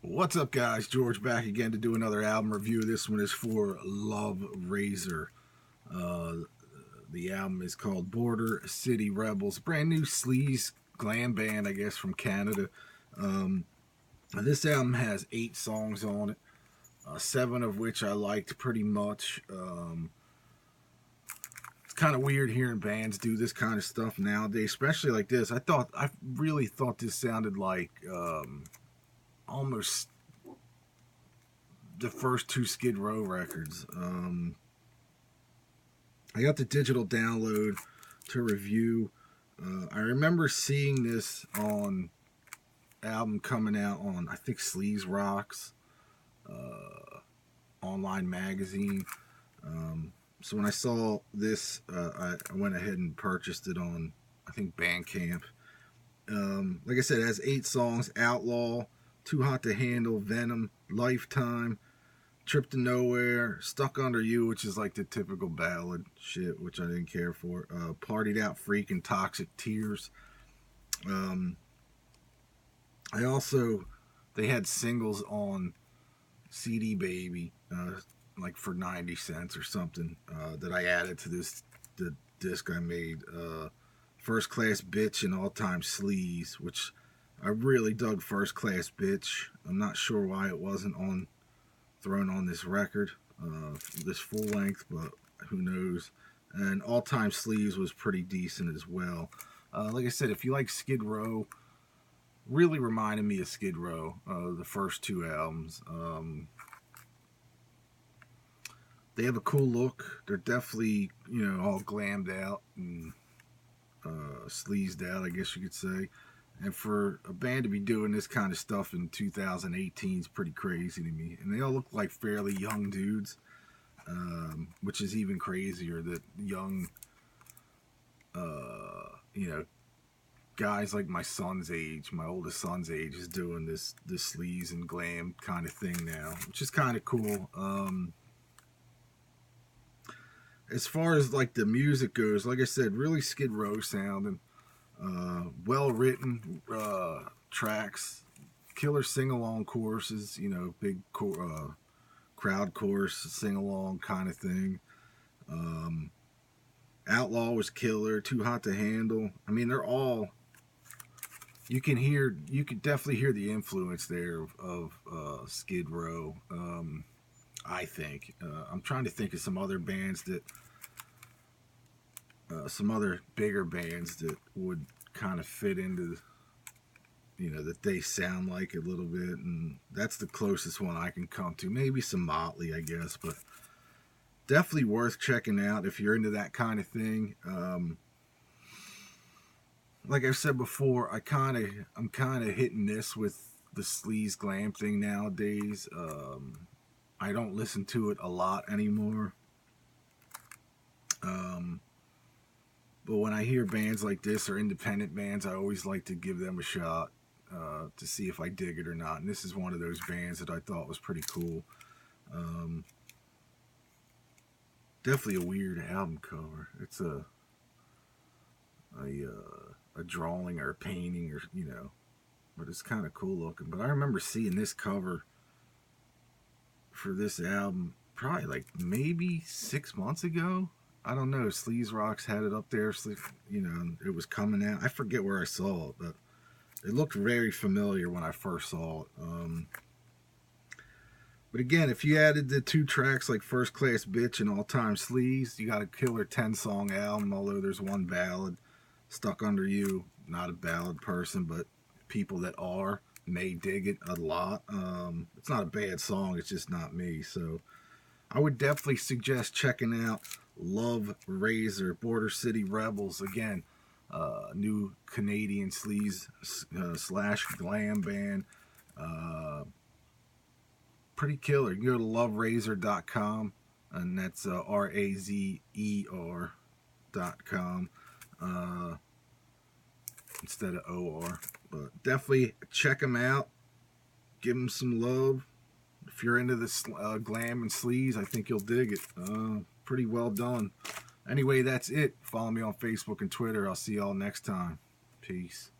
What's up, guys? George back again to do another album review. This one is for Love Razer. The album is called Border City Rebels. Brand new Sleaze glam band, I guess, from Canada. This album has 8 songs on it, 7 of which I liked pretty much. It's kind of weird hearing bands do this kind of stuff nowadays, especially like this. I really thought this sounded like almost the first 2 Skid Row records. I got the digital download to review. I remember seeing this on album coming out on, I think, Sleaze Rocks online magazine. So when I saw this, I went ahead and purchased it on, I think, Bandcamp. Like I said, it has 8 songs: Outlaw, Too Hot to Handle, Venom, Lifetime, Trip to Nowhere, Stuck Under You, which is like the typical ballad shit, which I didn't care for, Partied Out Freak, and Toxic Tears. They had singles on CD Baby, like for 90 cents or something, that I added to the disc I made. First Class Bitch and All Time Sleaze, which I really dug. First Class Bitch. I'm not sure why it wasn't thrown on this record, this full length, but who knows. And All Time Sleaze was pretty decent as well. Like I said, if you like Skid Row, really reminded me of Skid Row, the first 2 albums. They have a cool look. They're definitely, all glammed out and sleazed out, I guess you could say. And for a band to be doing this kind of stuff in 2018 is pretty crazy to me. And they all look like fairly young dudes, which is even crazier that young, guys like my son's age, my oldest son's age, is doing this sleaze and glam kind of thing now, which is kind of cool. As far as like the music goes, like I said, really Skid Row sounding. Well written tracks, killer sing along choruses, big crowd chorus sing along kind of thing. Outlaw was killer. Too Hot to Handle. I mean, they're all. You could definitely hear the influence there of Skid Row. I think. I'm trying to think of some other bands that. Some other bigger bands that would kind of fit into, that they sound like a little bit, and that's the closest one I can come to. Maybe some Motley, I guess, but definitely worth checking out if you're into that kind of thing. Like I said before, I'm kind of hitting this with the sleaze glam thing nowadays. I don't listen to it a lot anymore. But when I hear bands like this or independent bands, I always like to give them a shot to see if I dig it or not. And this is one of those bands that I thought was pretty cool. Definitely a weird album cover. It's a drawing or a painting, or but it's kind of cool looking. But I remember seeing this cover for this album probably like maybe 6 months ago. I don't know. Sleaze Rocks had it up there. It was coming out. I forget where I saw it, but it looked very familiar when I first saw it. But again, if you added the 2 tracks like First Class Bitch and All Time Sleaze, you got a killer 10-song album, although there's one ballad, Stuck Under You. Not a ballad person, but people that are may dig it a lot. It's not a bad song. It's just not me. So I would definitely suggest checking out Love Razer, Border City Rebels. Again, new Canadian sleaze / glam band. Pretty killer. You can go to loverazer.com, and that's RAZER.com instead of OR. But definitely check them out. Give them some love. If you're into this glam and sleaze, I think you'll dig it. Pretty well done. Anyway, that's it. Follow me on Facebook and Twitter. I'll see y'all next time. Peace.